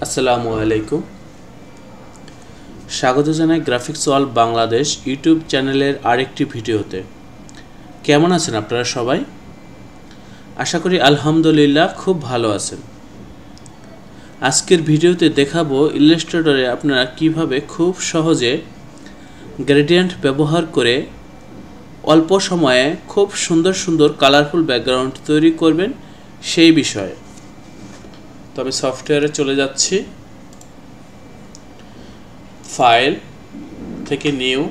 আসসালামু আলাইকুম। স্বাগত জানাই গ্রাফিক্স ওয়ার্ল্ড বাংলাদেশ ইউটিউব চ্যানেলের আরেকটি ভিডিওতে। কেমন আছেন আপনারা সবাই? আশা করি আলহামদুলিল্লাহ খুব ভালো আছেন। আজকের ভিডিওতে দেখাবো ইলাস্ট্রেটরে আপনারা কিভাবে খুব সহজে গ্রেডিয়েন্ট ব্যবহার করে অল্প সময়ে খুব সুন্দর সুন্দর কালারফুল ব্যাকগ্রাউন্ড তৈরি করবেন সেই বিষয়ে। তো আমি সফটওয়্যারে চলে যাচ্ছি, ফাইল থেকে নিউ।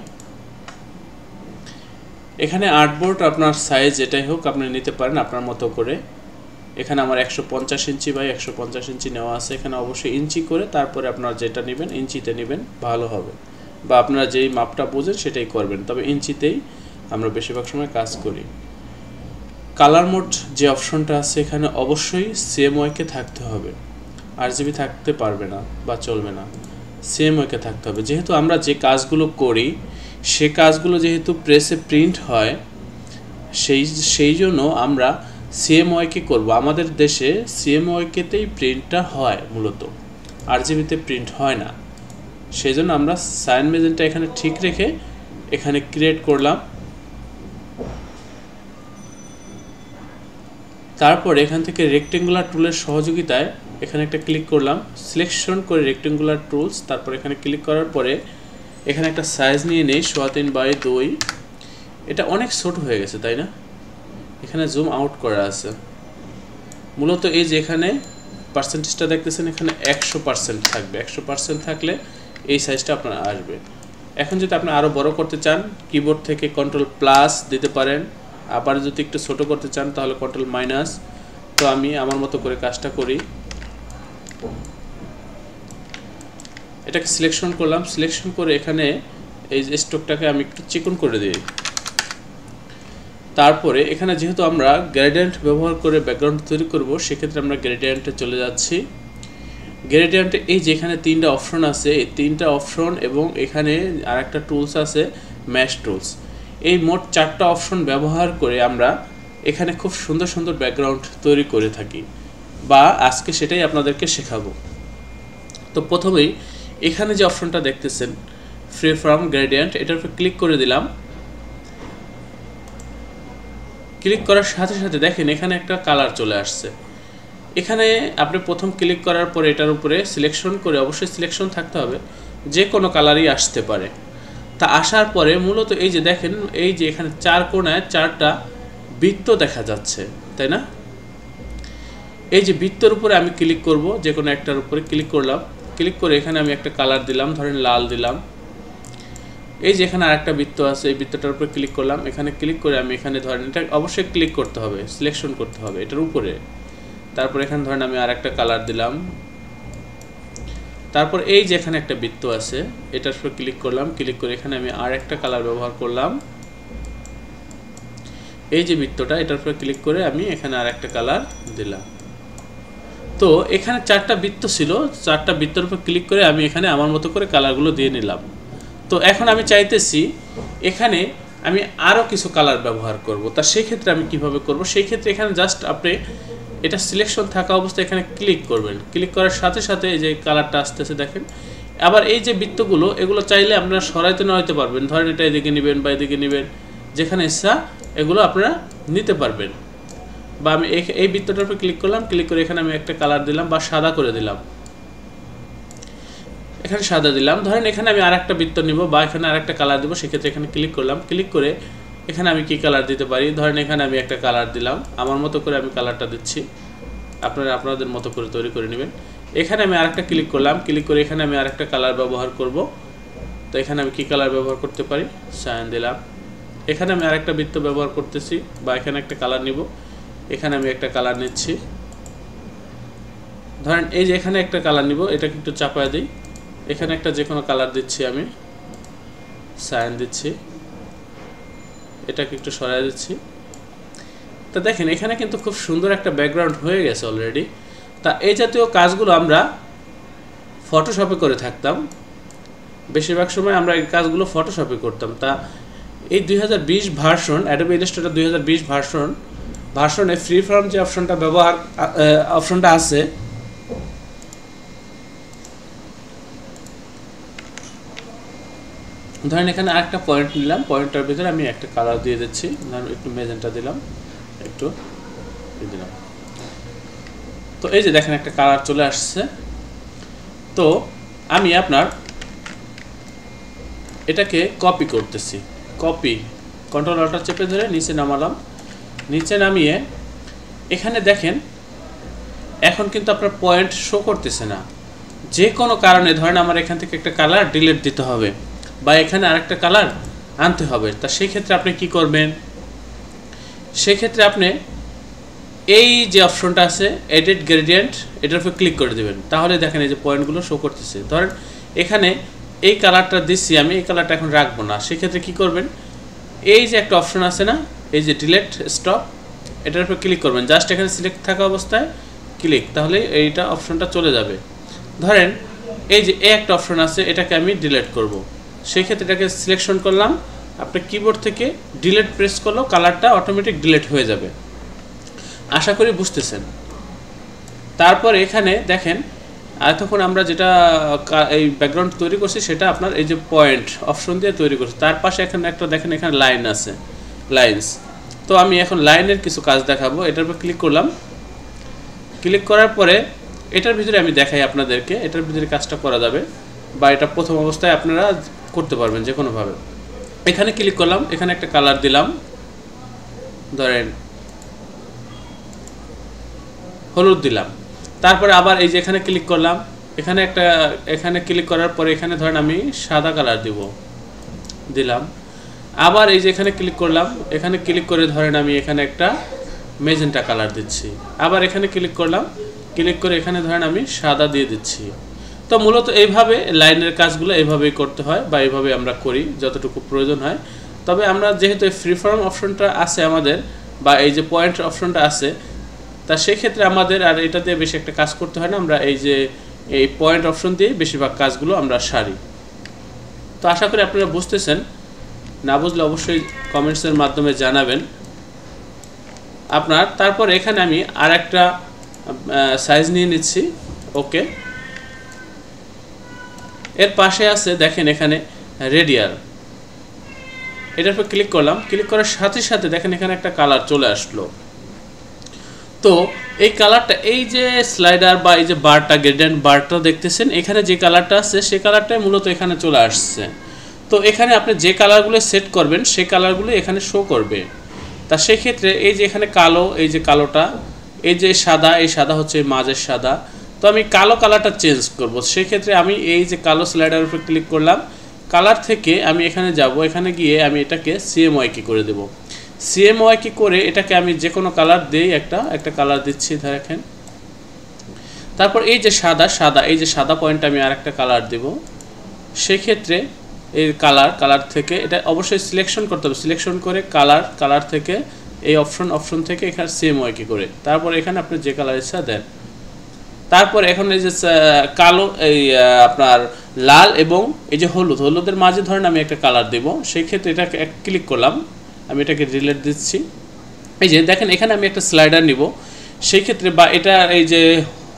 এখানে আর্টবোর্ড আপনার সাইজ যেটাই হোক আপনি নিতে পারেন আপনার মতো করে। এখানে আমার 150 ইঞ্চি বাই 150 ইঞ্চি নেওয়া আছে। এখানে অবশ্যই ইঞ্চি করে তারপরে আপনারা যেটা নেবেন ইঞ্চিতে নেবেন, ভালো হবে। বা আপনারা যেই মাপটা বোঝেন সেটাই করবেন, তবে ইঞ্চিতেই আমরা বেশিরভাগ সময় কাজ করি। কালার মোড যে অপশনটা আছে এখানে অবশ্যই সিএমওয়াইকে থাকতে হবে, আরজিবি থাকতে পারবে না বা চলবে না, সিএমওয়াইকে থাকতে হবে। যেহেতু আমরা যে কাজগুলো করি সে কাজগুলো যেহেতু প্রেসে প্রিন্ট হয় সেই জন্য আমরা সিএমওয়াইকে করব। আমাদের দেশে সিএমওয়াইকেতেই প্রিন্টটা হয়, মূলত আরজিবিতে প্রিন্ট হয় না। সেই জন্য আমরা সাইন মেজেন্টটা এখানে ঠিক রেখে এখানে ক্রিয়েট করলাম। তারপর এখান থেকে রেক্টেঙ্গুলার টুলের সহযোগিতায় এখানে একটা ক্লিক করলাম, সিলেকশন করে রেক্টেঙ্গুলার টুলস। তারপর এখানে ক্লিক করার পরে এখানে একটা সাইজ নিয়ে নেই 3/2। এটা অনেক ছোট হয়ে গেছে তাই না? এখানে জুম আউট করা আছে। মূলত এই যে এখানে পার্সেন্টেজটা দেখতেছেন এখানে 100% থাকবে। 100% থাকলে এই সাইজটা আপনার আসবে। এখন যদি আপনি আরও বড় করতে চান কিবোর্ড থেকে কন্ট্রোল+ দিতে পারেন। আবার যদি একটু ছোট করতে চান তাহলে কন্ট্রোল-। তো আমি আমার মতো করে কাজটা করি। এটাকে সিলেকশন করলাম, সিলেকশন করে এখানে এই যে স্ট্রোকটাকে আমি একটু চিকন করে দিই। তারপরে এখানে যেহেতু আমরা গ্রেডিয়েন্ট ব্যবহার করে ব্যাকগ্রাউন্ড তৈরি করব সেক্ষেত্রে আমরা গ্রেডিয়েন্টে চলে যাচ্ছি। গ্রেডিয়েন্টে এই যে এখানে 3টা অপশন আছে, এই 3টা অপশন এবং এখানে আরেকটা টুলস আছে ম্যাশ টুলস। এই মোট 4টা অপশন ব্যবহার করে আমরা এখানে খুব সুন্দর সুন্দর ব্যাকগ্রাউন্ড তৈরি করে থাকি, বা আজকে সেটাই আপনাদেরকে শেখাবো। তো প্রথমেই এখানে যে অপশনটা দেখতেছেন ফ্রি ফ্রম গ্রেডিয়েন্ট, এটার উপর ক্লিক করে দিলাম। ক্লিক করার সাথে সাথে দেখেন এখানে একটা কালার চলে আসছে। এখানে আপনি প্রথম ক্লিক করার পরে এটার উপরে সিলেকশন করে, অবশ্যই সিলেকশন থাকতে হবে, যে কোনো কালারই আসতে পারে। তা আসার পরে মূলত এই যে দেখেন এই যে এখানে 4 কোণায় 4টা বৃত্ত দেখা যাচ্ছে তাই না? এই যে বৃত্তের উপরে আমি ক্লিক করব, যে কোনো একটার উপরে ক্লিক করলাম। ক্লিক করে এখানে আমি একটা কালার দিলাম, ধরেন লাল দিলাম। এই যে এখানে আরেকটা বৃত্ত আছে, এই বৃত্তটার উপরে ক্লিক করলাম। এখানে ক্লিক করে আমি এখানে ধরেন এটা অবশ্যই ক্লিক করতে হবে, সিলেকশন করতে হবে এটার উপরে। তারপর এখানে ধরেন আমি আরেকটা কালার দিলাম। তারপর এই যে এখানে একটা বৃত্ত আছে এটার উপর ক্লিক করলাম, ক্লিক করে এখানে আমি আরেকটা কালার ব্যবহার করলাম। এই যে বৃত্তটা এটার উপর ক্লিক করে আমি এখানে আরেকটা কালার দিলাম। তো এখানে 4টা বৃত্ত ছিল, 4টা বৃত্তের উপর ক্লিক করে আমি এখানে আমার মতো করে কালারগুলো দিয়ে নিলাম। তো এখন আমি চাইতেছি এখানে আমি আরও কিছু কালার ব্যবহার করব। তা সেই ক্ষেত্রে আমি কিভাবে করব? সেই ক্ষেত্রে এখানে জাস্ট আপনি এটা সিলেকশন থাকা অবস্থায় এখানে ক্লিক করবেন। ক্লিক করার সাথে সাথে এই যে কালারটা আসতেছে দেখেন। আবার এই যে বৃত্তগুলো এগুলো চাইলে আপনারা সরাইতে নড়াইতে পারবেন। ধরেন এটা এদিকে নেবেন বা এদিকে নেবেন, যেখানে ইচ্ছা এগুলো আপনারা নিতে পারবেন। বা আমি এই বৃত্তটার উপর ক্লিক করলাম, ক্লিক করে এখানে আমি একটা কালার দিলাম বা সাদা করে দিলাম। এখানে সাদা দিলাম। ধরেন এখানে আমি আরেকটা বৃত্ত নিব বা এখানে আরেকটা কালার দেবো, সেক্ষেত্রে এখানে ক্লিক করলাম। ক্লিক করে এখানে আমি কি কালার দিতে পারি? ধরেন এখানে আমি একটা কালার দিলাম, আমার মতো করে আমি কালারটা দিচ্ছি। আপনারা আপনাদের মতো করে তৈরি করে নেবেন। এখানে আমি আরেকটা ক্লিক করলাম, ক্লিক করে এখানে আমি আরেকটা কালার ব্যবহার করব। তো এখানে আমি কি কালার ব্যবহার করতে পারি? সায়ান দিলাম। এখানে আমি আরেকটা বৃত্ত ব্যবহার করতেছি বা এখানে একটা কালার নিব, এখানে আমি একটা কালার নিচ্ছি। ধরেন এই যে এখানে একটা কালার নিব, এটাকে একটু চাপায় দিই। এখানে একটা যে কোনো কালার দিচ্ছি, আমি সায়ান দিচ্ছি, এটাকে একটু সরাই দিচ্ছি। তা দেখেন এখানে কিন্তু খুব সুন্দর একটা ব্যাকগ্রাউন্ড হয়ে গেছে অলরেডি। তা এই জাতীয় কাজগুলো আমরা ফটোশপে করে থাকতাম, বেশিরভাগ সময় আমরা এই কাজগুলো ফটোশপে করতাম। তা এই 2020 ভার্সন অ্যাডোবি ইলাস্ট্রেটর 2020 ভার্সনে ফ্রি ফর্ম যে অপশনটা আছে ধরেন এখানে আরেকটা পয়েন্ট নিলাম, পয়েন্টটার ভিতরে আমি একটা কালার দিয়ে দিচ্ছি, ধরেন একটু ম্যাজেন্টা দিলাম, একটু দিলাম। তো এই যে দেখেন একটা কালার চলে আসছে। তো আমি আপনার এটাকে কপি করতেছি, কপি কন্ট্রোল অল্টার চেপে ধরে নিচে নামালাম, নিচে নামিয়ে এখানে দেখেন এখন কিন্তু আপনার পয়েন্ট শো করতেছে না। যে কোনো কারণে ধরেন আমার এখান থেকে একটা কালার ডিলিট দিতে হবে বা এখানে আরেকটা কালার আনতে হবে, তা সেই ক্ষেত্রে আপনি কি করবেন? সেই ক্ষেত্রে আপনি এই যে অপশনটা আছে এডিট গ্রেডিয়েন্ট, এটার উপর ক্লিক করে দেবেন, তাহলে দেখেন এই যে পয়েন্টগুলো শো করতেছে। ধরেন এখানে এই কালারটা দিচ্ছি আমি, এই কালারটা এখন রাখবো না, সেক্ষেত্রে কি করবেন? এই যে একটা অপশন আছে না, এই যে ডিলিট স্টপ, এটার উপর ক্লিক করবেন, জাস্ট এখানে সিলেক্ট থাকা অবস্থায় ক্লিক, তাহলে এইটা অপশনটা চলে যাবে। ধরেন এই যে একটা অপশন আছে, এটাকে আমি ডিলিট করব, সেই ক্ষেত্রে এটাকে সিলেকশন করলাম, আপনার কিবোর্ড থেকে ডিলিট প্রেস করলেও কালারটা অটোমেটিক ডিলিট হয়ে যাবে। আশা করি বুঝতেছেন। তারপর এখানে দেখেন এতক্ষণ আমরা যেটা এই ব্যাকগ্রাউন্ড তৈরি করছি সেটা আপনার এই যে পয়েন্ট অপশন দিয়ে তৈরি করছি, তার পাশে এখানে একটা দেখেন এখানে লাইন আছে, লাইনস। তো আমি এখন লাইনের কিছু কাজ দেখাবো, এটার উপর ক্লিক করলাম, ক্লিক করার পরে এটার ভিতরে আমি দেখাই আপনাদেরকে, এটার ভিতরে কাজটা করা যাবে বা এটা প্রথম অবস্থায় আপনারা করতে পারবেন যে কোনোভাবে। এখানে ক্লিক করলাম, এখানে একটা কালার দিলাম, ধরেন হলুদ দিলাম। তারপরে আবার এই যে এখানে ক্লিক করলাম, এখানে ক্লিক করার পরে এখানে ধরেন আমি সাদা কালার দিলাম। আবার এই যে এখানে ক্লিক করলাম, এখানে ক্লিক করে ধরেন আমি এখানে একটা ম্যাজেন্টা কালার দিচ্ছি। আবার এখানে ক্লিক করলাম, ক্লিক করে এখানে ধরেন আমি সাদা দিয়ে দিচ্ছি। তো মূলত এইভাবে লাইনের কাজগুলো এইভাবেই করতে হয় বা এইভাবে আমরা করি যতটুকু প্রয়োজন হয়। তবে আমরা যেহেতু এই ফ্রি ফর্ম অপশনটা আছে আমাদের বা এই যে পয়েন্ট অপশনটা আছে, তা সেক্ষেত্রে আমাদের আর এটাতে বেশি একটা কাজ করতে হয় না, আমরা এই যে এই পয়েন্ট অপশন দিয়ে বেশিরভাগ কাজগুলো আমরা সারি। তো আশা করি আপনারা বুঝতেছেন, না বুঝলে অবশ্যই কমেন্টসের মাধ্যমে জানাবেন আপনার। তারপর এখানে আমি আর একটা সাইজ নিয়ে নিচ্ছি, ওকে। এর পাশে আছে দেখেন এখানে রেডিয়াল, এটার উপর ক্লিক করলাম, ক্লিক করার সাথে সাথে দেখেন এখানে একটা কালার চলে আসলো। তো এই কালারটা এই যে স্লাইডার বা এই যে বারটা গ্রেডিয়েন্ট বারটা দেখতেছেন, এখানে যে কালারটা আছে সেই কালারটাই মূলত এখানে চলে আসছে। তো এখানে আপনি যে কালারগুলো সেট করবেন সেই কালারগুলো এখানে শো করবে। তা সেক্ষেত্রে এই যে এখানে কালো, এই যে কালোটা, এই যে সাদা, এই সাদা হচ্ছে মাঝের সাদা। তো আমি কালো কালারটা চেঞ্জ করব, সেক্ষেত্রে আমি এই যে কালো স্লাইডারের উপর ক্লিক করলাম, কালার থেকে আমি এখানে যাব, এখানে গিয়ে আমি এটাকে সিএমওয়াই করে দেব। সিএমওয়াই করে এটাকে আমি যে কোনো কালার দিই, একটা কালার দিচ্ছি দেখেন। তারপর এই যে সাদা এই যে সাদা পয়েন্ট আমি আরেকটা কালার দেব। সেক্ষেত্রে এই কালার থেকে এটা অবশ্যই সিলেকশন করতে হবে, সিলেকশন করে কালার থেকে এই অপশন থেকে এখানে সিএমওয়াই করে, তারপর এখানে আপনি যে কালার ইচ্ছা দেন। তারপর এখন এই যে কালো, এই আপনার লাল এবং এই যে হলুদের মাঝে ধরেন আমি একটা কালার দেব, সেই ক্ষেত্রে এটাকে ক্লিক করলাম, আমি এটাকে ডিলিট দিচ্ছি। এই যে দেখেন এখানে আমি একটা স্লাইডার নিব, সেই ক্ষেত্রে বা এটা এই যে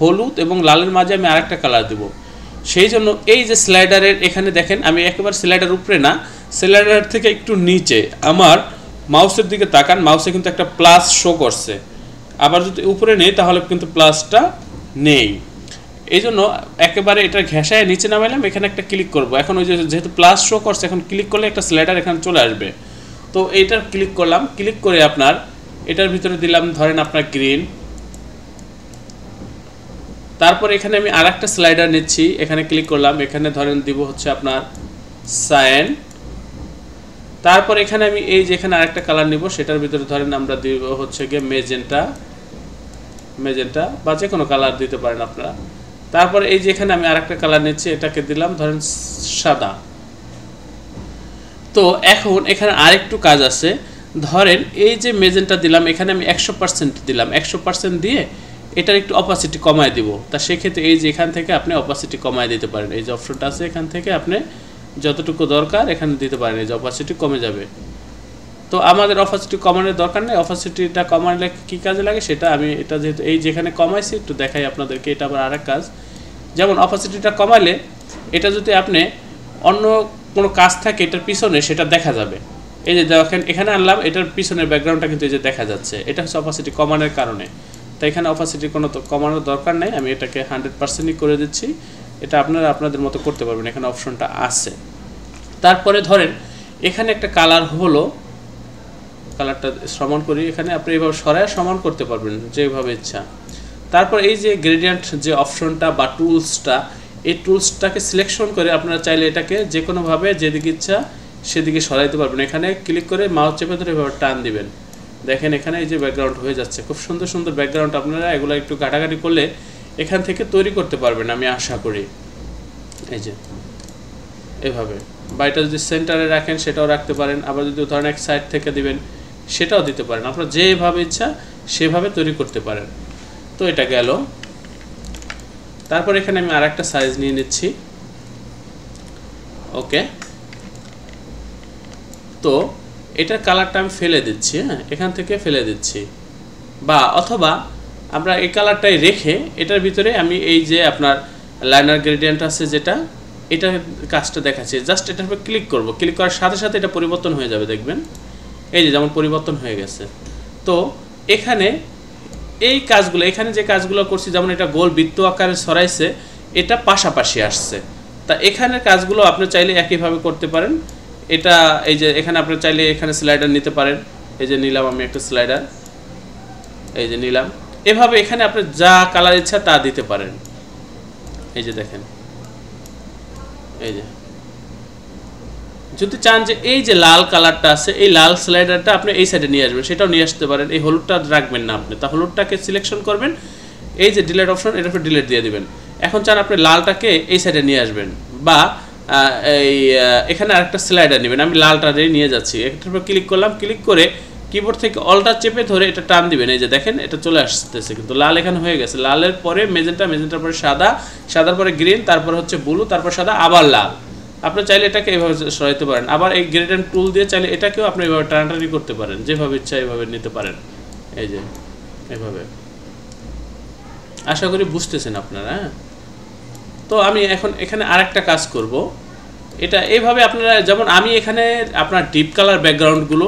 হলুদ এবং লালের মাঝে আমি আরেকটা কালার দেব। সেই জন্য এই যে স্লাইডারের এখানে দেখেন আমি একেবারে স্লাইডার উপরে না, স্লাইডার থেকে একটু নিচে আমার মাউসের দিকে তাকান, মাউসে কিন্তু একটা প্লাস শো করছে। আবার যদি উপরে নেই তাহলে কিন্তু প্লাসটা নেই। এই জন্য একেবারে এটা ঘেঁষায় নিচে নামাইলাম, এখানে একটা ক্লিক করব। এখন ওই যে যেহেতু প্লাস শো করছে, এখন ক্লিক করলে একটা স্লাইডার এখানে চলে আসবে। তো এইটার ক্লিক করলাম, ক্লিক করে আপনার এটার ভিতরে দিলাম ধরেন আপনার গ্রিন। তারপর এখানে আমি আরেকটা স্লাইডার নিচ্ছি, এখানে ক্লিক করলাম, এখানে ধরেন দিব হচ্ছে আপনার সায়ান। তারপর এখানে আমি এই যে এখানে আরেকটা কালার নিব, সেটার ভিতরে ধরেন আমরা দিব হচ্ছে গিয়ে মেজেন্টা বা যে কোনো কালার দিতে পারেন আপনারা। তারপর এই যে এখানে আমি আরেকটা কালার নিচ্ছি, এটাকে দিলাম ধরেন সাদা। তো এখন এখানে আরেকটু কাজ আছে, ধরেন এই যে মেজেন্টা দিলাম, এখানে আমি 100% দিলাম, 100% দিয়ে এটার একটু অপাসিটি কমায় দিব। তা সেক্ষেত্রে এই যে এখান থেকে আপনি অপাসিটি কমায় দিতে পারেন, এই যে অপশনটা আছে এখান থেকে আপনি যতটুকু দরকার এখানে দিতে পারেন, এই যে অপাসিটি কমে যাবে। তো আমাদের অপাসিটি কমানোর দরকার নেই, অপাসিটিটা কমালে কী কাজে লাগে সেটা আমি এটা যেহেতু এই যেখানে কমাইছি একটু দেখাই আপনাদেরকে। এটা আবার আরেক কাজ, যেমন অপাসিটিটা কমালে এটা যদি আপনি অন্য কোনো কাজ থাকে এটার পিছনে সেটা দেখা যাবে। এই যে দেখেন এখানে আনলাম, এটার পিছনের ব্যাকগ্রাউন্ডটা কিন্তু এই যে দেখা যাচ্ছে, এটা হচ্ছে অপাসিটি কমানোর কারণে। তাই এখানে অপাসিটি কোনো তো কমানোর দরকার নেই, আমি এটাকে 100%ই করে দিচ্ছি। এটা আপনারা আপনাদের মতো করতে পারবেন, এখানে অপশনটা আছে। তারপরে ধরেন এখানে একটা কালার হলো, কালারটা সমান করি, এখানে আপনি এইভাবে সরায় সমান করতে পারবেন যেভাবে ইচ্ছা। তারপর এই যে গ্রেডিয়েন্ট যে অপশনটা বা টুলসটা, এই টুলসটাকে সিলেকশন করে আপনারা চাইলে এটাকে যে কোনোভাবে যেদিকে ইচ্ছা সেদিকে সরাইতে পারবেন। এখানে ক্লিক করে মাউস চেপে ধরে এভাবে টান দিবেন, দেখেন এখানে এই যে ব্যাকগ্রাউন্ড হয়ে যাচ্ছে। খুব সুন্দর সুন্দর ব্যাকগ্রাউন্ড আপনারা এগুলো একটু ঘাটাঘাটি করলে এখান থেকে তৈরি করতে পারবেন আমি আশা করি। এই যে এভাবে, বা এটা যদি সেন্টারে রাখেন সেটাও রাখতে পারেন, আবার যদি ধরেন এক সাইড থেকে দিবেন সেটাও দিতে পারেন, আপনারা যেভাবে ইচ্ছা সেভাবে তৈরি করতে পারেন। তো এটা গেল। তারপর এখানে আমি আর একটা সাইজ নিয়ে নিচ্ছি। ওকে, তো এটার কালারটা আমি ফেলে দিচ্ছি, হ্যাঁ এখান থেকে ফেলে দিচ্ছি, বা অথবা আমরা এই কালারটাই রেখে এটার ভিতরে আমি এই যে আপনার লাইনার গ্রেডিয়েন্ট আছে যেটা, এটা কাজটা দেখাচ্ছি। জাস্ট এটার উপর ক্লিক করব, ক্লিক করার সাথে সাথে এটা পরিবর্তন হয়ে যাবে, দেখবেন এই যে যেমন পরিবর্তন হয়ে গেছে। তো এখানে এই কাজগুলো, এখানে যে কাজগুলো করছি, যেমন এটা গোল বৃত্ত আকারে সরাইছে, এটা পাশাপাশি আসছে। তা এখানের কাজগুলো আপনি চাইলে একইভাবে করতে পারেন। এটা এই যে এখানে আপনি চাইলে এখানে স্লাইডার নিতে পারেন, এই যে নিলাম আমি একটা স্লাইডার, এই যে নিলাম। এভাবে এখানে আপনি যা কালার ইচ্ছা তা দিতে পারেন। এই যে দেখেন, এই যে যদি চান যে এই যে লাল কালারটা আছে, এই লাল স্লাইডারটা আপনি এই সাইডে নিয়ে আসবেন, সেটাও নিয়ে আসতে পারেন। এই হলুদটা রাখবেন না আপনি, তা হলুদটাকে সিলেকশন করবেন, এই যে ডিলিট অপশন, এটার উপর ডিলিট দিয়ে দিবেন। এখন চান আপনি লালটাকে এই সাইডে নিয়ে আসবেন, বা এই এখানে আরেকটা স্লাইডার নেবেন, আমি লালটা নিয়ে যাচ্ছি। এটার উপর ক্লিক করলাম, ক্লিক করে কিবোর্ড থেকে অলটা চেপে ধরে এটা টান দিবেন, এই যে দেখেন এটা চলে আসতেছে, কিন্তু লাল এখানে হয়ে গেছে। লালের পরে মেজেন্টা, মেজেন্টার পরে সাদা, সাদার পরে গ্রিন, তারপর হচ্ছে ব্লু, তারপর সাদা, আবার লাল। আপনি চাইলে এটাকে এইভাবে সরাইতে পারেন। আবার এই গ্রেডিয়েন্ট টুল দিয়ে চাইলে এটাকেও আপনি এইভাবে টানাটানি করতে পারেন, যেভাবে ইচ্ছা এইভাবে নিতে পারেন। এই যে এভাবে, আশা করি বুঝতেছেন আপনারা। হ্যাঁ, তো আমি এখন এখানে আরেকটা কাজ করব। এটা এইভাবে আপনারা, যেমন আমি এখানে আপনার ডিপ কালার ব্যাকগ্রাউন্ডগুলো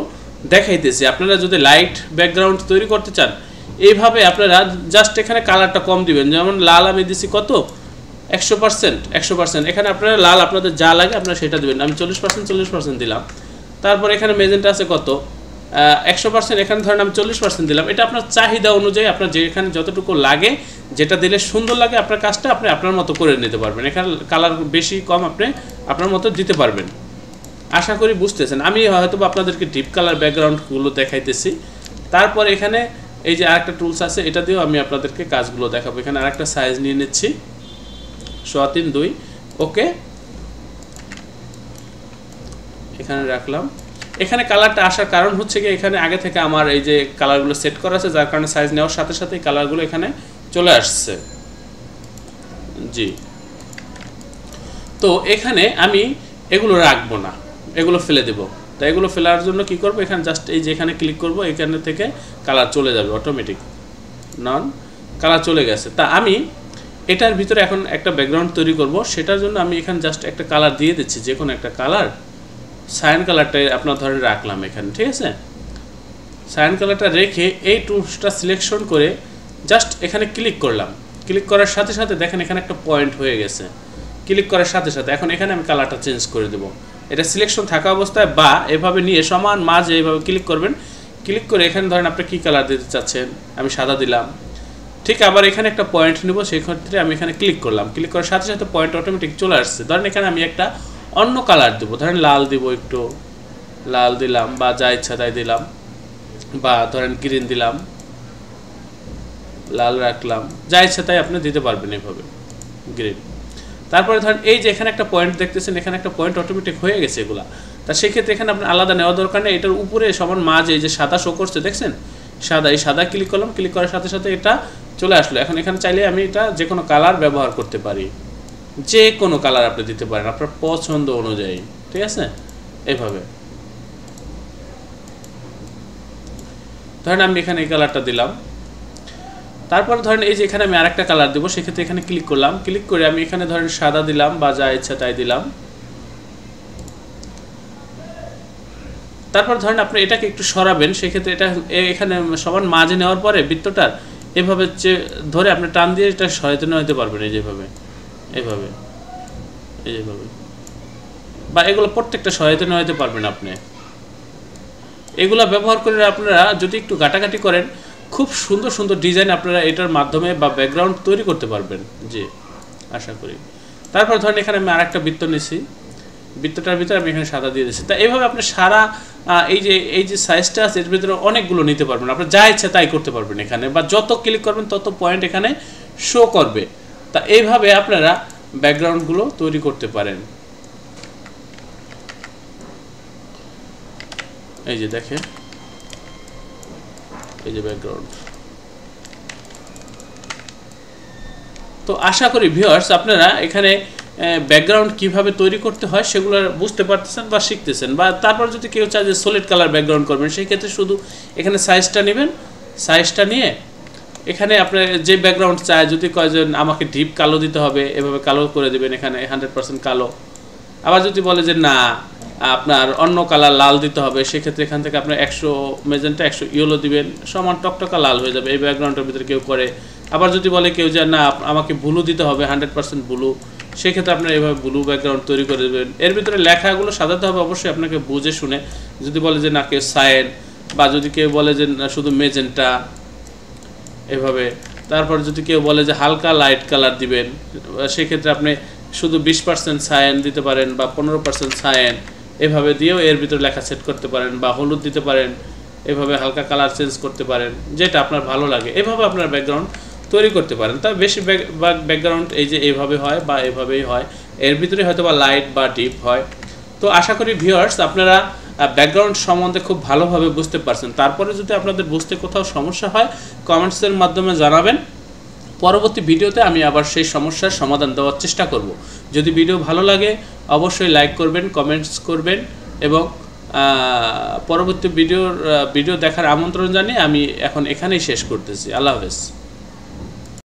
দেখাইতেছি, আপনারা যদি লাইট ব্যাকগ্রাউন্ড তৈরি করতে চান এইভাবে আপনারা জাস্ট এখানে কালারটা কম দিবেন। যেমন লাল আমি দিছি কত, 100%। এখানে আপনারা লাল আপনাদের যা লাগে আপনারা সেটা দেবেন। আমি 40% দিলাম। তারপর এখানে মেজেন্টা আছে কত, 100%, এখানে ধরেন আমি 40% দিলাম। এটা আপনার চাহিদা অনুযায়ী আপনার যেখানে যতটুকু লাগে, যেটা দিলে সুন্দর লাগে আপনার কাজটা আপনি আপনার মতো করে নিতে পারবেন। এখানে কালার বেশি কম আপনি আপনার মতো দিতে পারবেন। আশা করি বুঝতেছেন। আমি হয়তো আপনাদেরকে ডিপ কালার ব্যাকগ্রাউন্ডগুলো দেখাইতেছি। তারপর এখানে এই যে আরেকটা টুলস আছে, এটা দিয়েও আমি আপনাদেরকে কাজগুলো দেখাবো। এখানে আরেকটা সাইজ নিয়ে নিচ্ছি, 1.3:2। ওকে, এখানে রাখলাম। এখানে কালারটা আসার কারণ হচ্ছে কি, এখানে আগে থেকে আমার এই যে কালারগুলো সেট করা আছে, যার কারণে সাইজ নেওয়ার সাথে সাথে কালারগুলো এখানে চলে আসছে। জি, তো এখানে আমি এগুলো রাখবো না, এগুলো ফেলে দেব। তাই এগুলো ফেলার জন্য কি করব, এখানে জাস্ট এই যে এখানে ক্লিক করব, এখানে থেকে কালার চলে যাবে অটোমেটিক, নন কালার চলে গেছে। তা আমি এটার ভিতরে এখন একটা ব্যাকগ্রাউন্ড তৈরি করব, সেটার জন্য আমি এখানে জাস্ট একটা কালার দিয়ে দিচ্ছি, যে কোনো একটা কালার। সায়ান কালারটা আপনার ধরে রাখলাম এখানে, ঠিক আছে। সায়ান কালারটা রেখে এই টুলসটা সিলেকশন করে জাস্ট এখানে ক্লিক করলাম। ক্লিক করার সাথে সাথে দেখেন এখানে একটা পয়েন্ট হয়ে গেছে। ক্লিক করার সাথে সাথে এখন এখানে আমি কালারটা চেঞ্জ করে দেব। এটা সিলেকশন থাকা অবস্থায় বা এভাবে নিয়ে সমান মাঝে এইভাবে ক্লিক করবেন। ক্লিক করে এখানে ধরেন আপনি কী কালার দিতে চাচ্ছেন, আমি সাদা দিলাম। ঠিক আবার এখানে একটা পয়েন্ট নেব, সেই ক্ষেত্রে আমি এখানে ক্লিক করলাম। ক্লিক করার সাথে সাথে পয়েন্ট অটোমেটিক চলে আসছে। ধরেন এখানে আমি একটা অন্য কালার দেবো, ধরেন লাল দিব, একটু লাল দিলাম, বা যা ইচ্ছা তাই দিলাম, বা ধরেন গ্রিন দিলাম, লাল রাখলাম, যা ইচ্ছা তাই আপনি দিতে পারবেন এভাবে, গ্রিন। তারপরে ধরেন এই যে এখানে একটা পয়েন্ট দেখতেছেন, এখানে একটা পয়েন্ট অটোমেটিক হয়ে গেছে এগুলা। তা সেক্ষেত্রে এখানে আপনার আলাদা নেওয়া দরকার নেই। এটার উপরে সমান মাঝে এই যে সাদা শো করছে দেখছেন, সাদা, এই সাদা ক্লিক করলাম। ক্লিক করার সাথে সাথে এটা চলে আসলো। এখন এখানে চাইলে আমি এটা যে কোনো কালার ব্যবহার করতে পারি, যে কোনো কালার আপনি দিতে পারেন আপনার পছন্দ অনুযায়ী, ঠিক আছে। এইভাবে ধরেন আমি এখানে এই কালারটা দিলাম। তারপর ধরেন এই যে এখানে আমি আরেকটা কালার দেবো, সেক্ষেত্রে এখানে ক্লিক করলাম। ক্লিক করে আমি এখানে ধরেন সাদা দিলাম, বা যা ইচ্ছা তাই দিলাম। তারপর ধরেন আপনি এটাকে একটু সরাবেন, সেক্ষেত্রে এটা এখানে সমান মাঝে নেওয়ার পরে বৃত্তটার এভাবে ধরে আপনি টান দিয়ে এটা সরাতে নিতে পারবেন, এই যেভাবে এইভাবে এইভাবে, বা এগুলো প্রত্যেকটা সহায়তা নিতে পারবেন আপনি। এগুলা ব্যবহার করে আপনারা যদি একটু ঘাটাঘাটি করেন, খুব সুন্দর সুন্দর ডিজাইন আপনারা এটার মাধ্যমে বা ব্যাকগ্রাউন্ড তৈরি করতে পারবেন, জি আশা করি। তারপর ধরেন এখানে আমি আরেকটা বৃত্ত নিছি, বৃত্তটার ভিতরে আমি এখানে সাদা দিয়ে দিচ্ছি। তা এইভাবে আপনি সারা এই যে সাইজটা আছে এর ভিতরে অনেকগুলো নিতে পারবেন, আপনার যা ইচ্ছা তাই করতে পারবেন এখানে, বা যত ক্লিক করবেন তত পয়েন্ট এখানে শো করবে। তা এইভাবে আপনারা ব্যাকগ্রাউন্ডগুলো তৈরি করতে পারেন। এই যে দেখেন, এই যে ব্যাকগ্রাউন্ড। তো আশা করি ভিউয়ার্স আপনারা এখানে ব্যাকগ্রাউন্ড কিভাবে তৈরি করতে হয় সেগুলো বুঝতে পারতেছেন বা শিখতেছেন। বা তারপর যদি কেউ চায় যে সলিড কালার ব্যাকগ্রাউন্ড করবেন, সেই ক্ষেত্রে শুধু এখানে সাইজটা নেবেন, সাইজটা নিয়ে এখানে আপনার যে ব্যাকগ্রাউন্ড চায়, যদি কয় যে আমাকে ডিপ কালো দিতে হবে, এভাবে কালো করে দেবেন, এখানে 100% কালো। আবার যদি বলে যে না আপনার অন্য কালার লাল দিতে হবে, সেক্ষেত্রে এখান থেকে আপনার 100 মেজেন্টা 100 ইয়েলো দিবেন, সমান টকটকা লাল হয়ে যাবে এই ব্যাকগ্রাউন্ডের ভিতরে কেউ করে। আবার যদি বলে কেউ যে না আমাকে ব্লু দিতে হবে 100% ব্লু, সেক্ষেত্রে আপনার এইভাবে ব্লু ব্যাকগ্রাউন্ড তৈরি করে দেবেন। এর ভিতরে লেখাগুলো সাজাতে হবে অবশ্যই আপনাকে বুঝে শুনে। যদি বলে যে না কেউ সায়েন, বা যদি কেউ বলে যে না শুধু মেজেন্টা এভাবে, তারপর যদি কেউ বলে যে হালকা লাইট কালার দিবেন, সেক্ষেত্রে আপনি শুধু 20% সায়েন দিতে পারেন বা 15% সায়েন, এভাবে দিয়েও এর ভিতরে লেখা সেট করতে পারেন, বা হলুদ দিতে পারেন, এভাবে হালকা কালার চেঞ্জ করতে পারেন, যেটা আপনার ভালো লাগে। এভাবে আপনার ব্যাকগ্রাউন্ড তৈরি করতে পারেন। তবে বেশি ব্যাকগ্রাউন্ড এই যে এইভাবে হয় বা এভাবেই হয়, এর ভিতরে হয়তো বা লাইট বা ডিপ হয়। তো আশা করি ভিউয়ার্স আপনারা ব্যাকগ্রাউন্ড সম্বন্ধে খুব ভালোভাবে বুঝতে পারছেন। তারপরে যদি আপনাদের বুঝতে কোথাও সমস্যা হয় কমেন্টসের মাধ্যমে জানাবেন, পরবর্তী ভিডিওতে আমি আবার সেই সমস্যার সমাধান দেওয়ার চেষ্টা করব। যদি ভিডিও ভালো লাগে অবশ্যই লাইক করবেন, কমেন্টস করবেন, এবং পরবর্তী ভিডিও দেখার আমন্ত্রণ জানিয়ে আমি এখন এখানেই শেষ করতেছি। আল্লাহ হাফেজ।